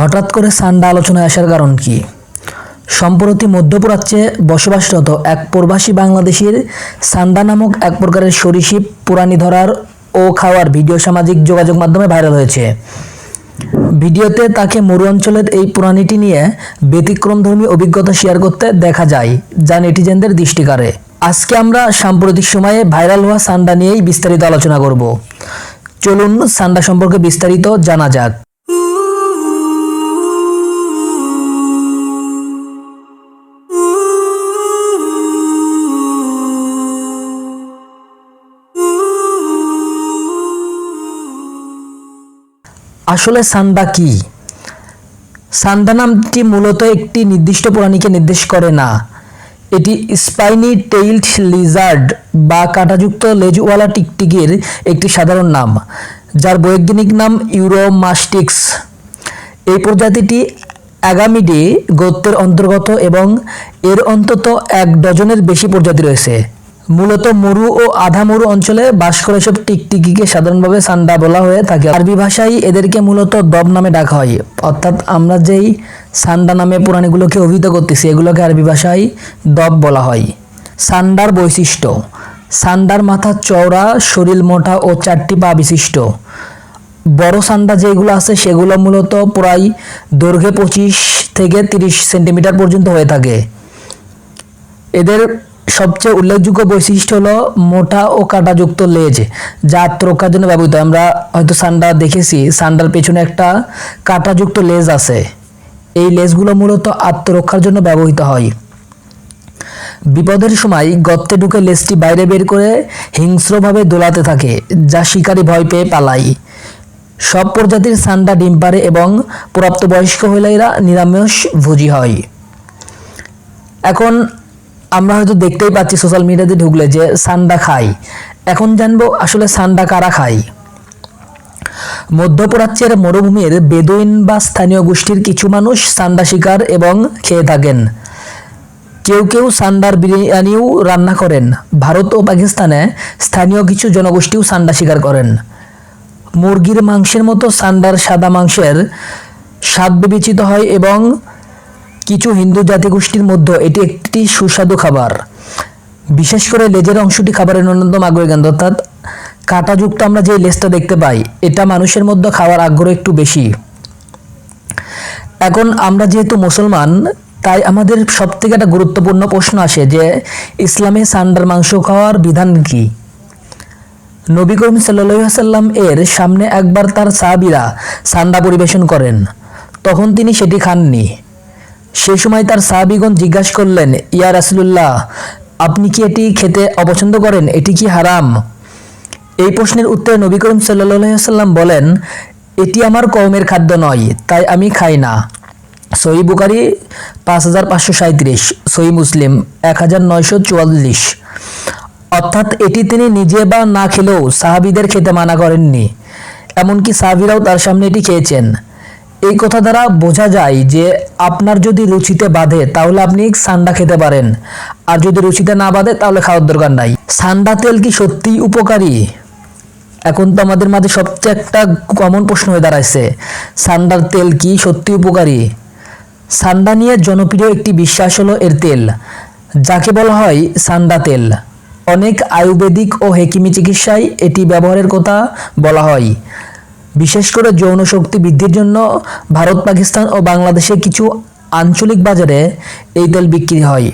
হঠাৎ করে সান্ডা আলোচনায় আসার কারণ কি? সম্প্রতি মধ্যপ্রাচ্যে বসবাসরত এক প্রবাসী বাংলাদেশির সান্ডা নামক এক প্রকারের সরীসৃপ প্রাণী ধরার ও খাওয়ার ভিডিও সামাজিক যোগাযোগ মাধ্যমে ভাইরাল হয়েছে। ভিডিওতে তাকে মরু অঞ্চলের এই প্রাণীটি নিয়ে ব্যতিক্রমধর্মী অভিজ্ঞতা শেয়ার করতে দেখা যায়, যা নেটিজেনদের দৃষ্টি কাড়ে। আজকে আমরা সাম্প্রতিক সময়ে ভাইরাল হওয়া সান্ডা নিয়েই বিস্তারিত আলোচনা করব। চলুন সান্ডা সম্পর্কে বিস্তারিত জানা যাক। আসলে সান্ডা কি? সান্ডা নামটি মূলত একটি নির্দিষ্ট প্রাণীকে নির্দেশ করে না। এটি স্পাইনি টেইলড লিজার্ড বা কাঁটাযুক্ত লেজওয়ালা টিকটিকির একটি সাধারণ নাম, যার বৈজ্ঞানিক নাম ইউরোমাস্টিক্স। এই প্রজাতিটি অ্যাগামিডে গোত্রের অন্তর্গত এবং এর অন্তত 1 ডজনের বেশি প্রজাতি রয়েছে। মূলত মরু ও আধা মরু অঞ্চলে বাস করে এসব টিকটিকিকে সাধারণভাবে সান্ডা বলা হয়ে থাকে। আরবি ভাষায় এদেরকে মূলত দব নামে ডাকা হয়। অর্থাৎ আমরা যেই সান্ডা নামে প্রাণীগুলোকে অভিহিত করতেছি, এগুলোকে আরবি ভাষায় দব বলা হয়। সান্ডার বৈশিষ্ট্য: সান্ডার মাথা চওড়া, শরীর মোটা ও 4টি পা বিশিষ্ট। বড় সান্ডা যেগুলো আছে সেগুলো মূলত প্রায় দৈর্ঘ্যে 25 থেকে 30 সেন্টিমিটার পর্যন্ত হয়ে থাকে। এদের সবচেয়ে উল্লেখযোগ্য বৈশিষ্ট্য হলো মোটা ও কাঁটাযুক্ত লেজ, যা আত্মরক্ষার জন্য ব্যবহৃত হয়। আমরা হয়তো সান্ডা দেখেছি, সান্ডার পেছনে একটা কাঁটাযুক্ত লেজ আছে। এই লেজগুলো মূলত আত্মরক্ষার জন্য ব্যবহৃত হয়। বিপদের সময় গর্তে ঢুকে লেজটি বাইরে বের করে হিংস্রভাবে দোলাতে থাকে, যা শিকারী ভয় পেয়ে পালায়। সব প্রজাতির সান্ডা ডিম পাড়ে এবং প্রাপ্তবয়স্ক হলে এরা নিরামিষভোজী হয়। এখন আমরা হয়তো দেখতেই পাচ্ছি সোশ্যাল মিডিয়াতে ঢুকলে যে সান্ডা খায়। এখন জানবো আসলে সান্ডা কারা খায়। মধ্যপ্রাচ্যের মরুভূমির বেদুইন বা স্থানীয় গোষ্ঠীর কিছু মানুষ সান্ডা শিকার এবং খেয়ে থাকেন। কেউ কেউ সান্ডার বিরিয়ানিও রান্না করেন। ভারত ও পাকিস্তানে স্থানীয় কিছু জনগোষ্ঠীও সান্ডা শিকার করেন। মুরগির মাংসের মতো সান্ডার সাদা মাংসের স্বাদ বিবেচিত হয় এবং কিছু হিন্দু জাতিগোষ্ঠীর মধ্যে এটি একটি সুস্বাদু খাবার। বিশেষ করে লেজের অংশটি খাবারের অন্যতম আগ্রহী কেন্দ্র। অর্থাৎ কাঁটাযুক্ত আমরা যে লেজটা দেখতে পাই, এটা মানুষের মধ্যে খাওয়ার আগ্রহ একটু বেশি। এখন আমরা যেহেতু মুসলমান, তাই আমাদের সবথেকে একটা গুরুত্বপূর্ণ প্রশ্ন আসে যে ইসলামে সান্ডার মাংস খাওয়ার বিধান কি? নবী করিম সাল্লাল্লাহু আলাইহি ওয়াসাল্লাম এর সামনে একবার তার সাহাবীরা সান্ডা পরিবেশন করেন, তখন তিনি সেটি খাননি। সেই সময় তার সাহাবীগণ জিজ্ঞাসা করলেন, ইয়া রাসূলুল্লাহ, আপনি কি এটি খেতে অপছন্দ করেন? এটি কি হারাম? এই প্রশ্নের উত্তরে নবী করিম সাল্লাল্লাহু আলাইহি ওয়াসাল্লাম বলেন, এটি আমার কওমের খাদ্য নয়, তাই আমি খাই না। সহিহ বুখারী 5537, সহিহ মুসলিম 1944। অর্থাৎ এটি তিনি নিজে বা না খেলেও সাহাবীদের খেতে মানা করেননি। এমনকি সাহাবীরাও তার সামনে এটি খেয়েছেন। এই কথা দ্বারা বোঝা যায় যে আপনার যদি রুচিতে বাধে তাহলে আপনি সান্ডা খেতে পারেন, আর যদি রুচিতে না বাধে তাহলে খাওয়ার দরকার নাই। সান্ডা তেল কি সত্যিই উপকারী? এখন তো আমাদের মাঝে সবচেয়ে একটা কমন প্রশ্ন হয়ে দাঁড়াইছে, সান্ডার তেল কি সত্যি উপকারী? সান্ডা নিয়ে জনপ্রিয় একটি বিশ্বাস হলো এর তেল, যাকে বলা হয় সান্ডা তেল। অনেক আয়ুর্বেদিক ও হেকিমি চিকিৎসায় এটি ব্যবহারের কথা বলা হয়। বিশেষ করে যৌন শক্তি বৃদ্ধির জন্য ভারত, পাকিস্তান ও বাংলাদেশে কিছু আঞ্চলিক বাজারে এই তেল বিক্রি হয়।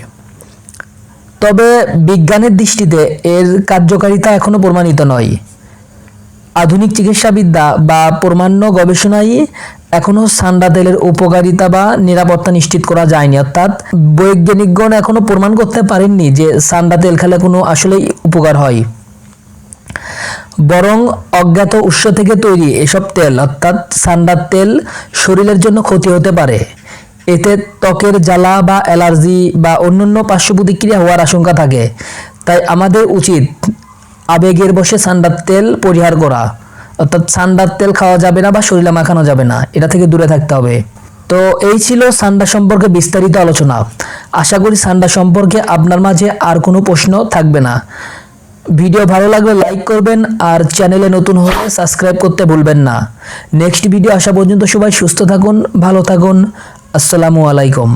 তবে বিজ্ঞানের দৃষ্টিতে এর কার্যকারিতা এখনো প্রমাণিত নয়। আধুনিক চিকিৎসাবিদ্যা বা প্রামাণ্য গবেষণায় এখনো সান্ডা তেলের উপকারিতা বা নিরাপত্তা নিশ্চিত করা যায়নি। অর্থাৎ বৈজ্ঞানিকগণ এখনো প্রমাণ করতে পারেননি যে সান্ডা তেল খেলে কোনো আসলেই উপকার হয়। বরং অজ্ঞাত উৎস থেকে তৈরি এসব তেল, অর্থাৎ সান্ডার তেল শরীরের জন্য ক্ষতি হতে পারে। এতে ত্বকের জ্বালা বা অ্যালার্জি বা অন্যান্য পার্শ্ব প্রতিক্রিয়া হওয়ার আশঙ্কা থাকে। তাই আমাদের উচিত আবেগের বশে সান্ডার তেল পরিহার করা। অর্থাৎ সান্ডার তেল খাওয়া যাবে না বা শরীরে মাখানো যাবে না, এটা থেকে দূরে থাকতে হবে। তো এই ছিল সান্ডা সম্পর্কে বিস্তারিত আলোচনা। আশা করি সান্ডা সম্পর্কে আপনার মাঝে আর কোনো প্রশ্ন থাকবে না। ভিডিও ভালো লাগলে লাইক করবেন আর চ্যানেলে নতুন হলে সাবস্ক্রাইব করতে ভুলবেন না। নেক্সট ভিডিও আসা পর্যন্ত সবাই সুস্থ থাকুন, ভালো থাকুন। আসসালামু আলাইকুম।